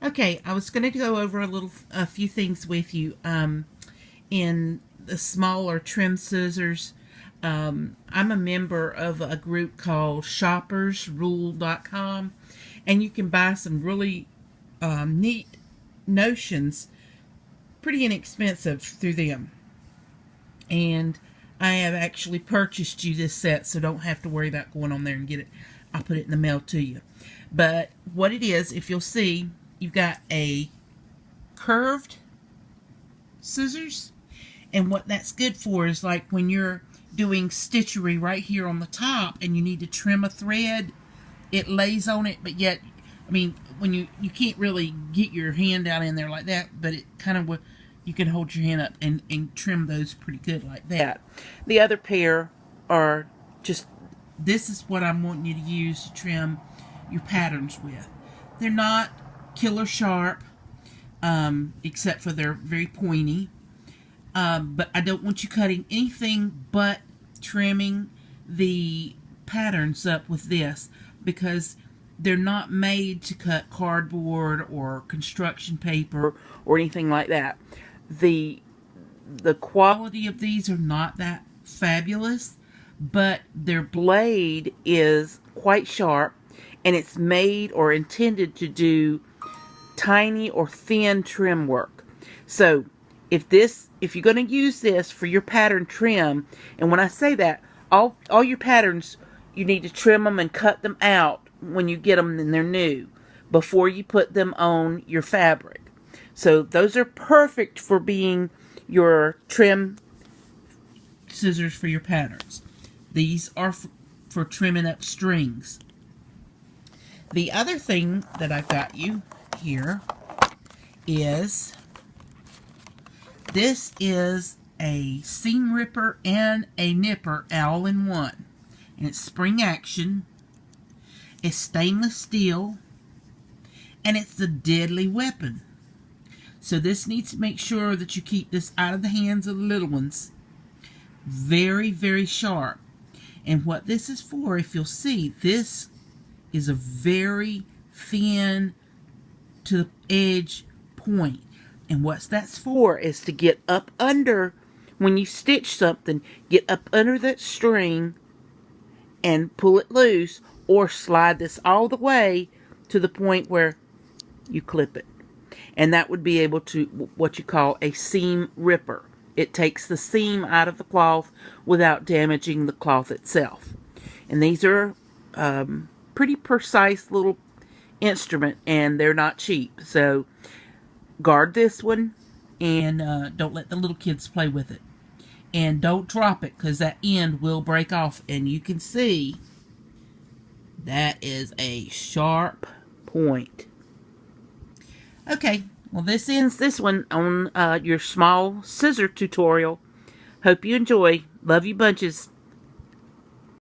Okay, I was going to go over a few things with you. In the smaller trim scissors, I'm a member of a group called shoppersrule.com, and you can buy some really neat notions, pretty inexpensive through them. And I have actually purchased you this set, so don't have to worry about going on there and get it. I'll put it in the mail to you. But what it is, if you'll see, you've got a curved scissors, and what that's good for is like when you're doing stitchery right here on the top and you need to trim a thread, it lays on it, but yet, I mean, when you can't really get your hand down in there like that, but it kind of, you can hold your hand up and trim those pretty good like that. The other pair are just, this is what I'm wanting you to use to trim your patterns with. They're not killer sharp, except for they're very pointy. But I don't want you cutting anything but trimming the patterns up with this, because they're not made to cut cardboard or construction paper or anything like that. The quality of these are not that fabulous, but their blade is quite sharp, and it's made or intended to do tiny or thin trim work. So if you're going to use this for your pattern trim, and when I say that, all your patterns, you need to trim them and cut them out when you get them and they're new, before you put them on your fabric. So those are perfect for being your trim scissors for your patterns. These are for trimming up strings. The other thing that I've got you here is, this is a seam ripper and a nipper all in one. And it's spring action. It's stainless steel. And it's the deadly weapon. So this needs to make sure that you keep this out of the hands of the little ones. Very, very sharp. And what this is for, if you'll see, this is a very thin to the edge point. And what that's for is to get up under, when you stitch something, get up under that string and pull it loose, or slide this all the way to the point where you clip it. And that would be able to, what you call a seam ripper. It takes the seam out of the cloth without damaging the cloth itself. And these are pretty precise little instrument, and they're not cheap. So guard this one, and don't let the little kids play with it. And don't drop it, because that end will break off. And you can see that is a sharp point. Okay, well, this ends this one on your small scissor tutorial. Hope you enjoy. Love you bunches.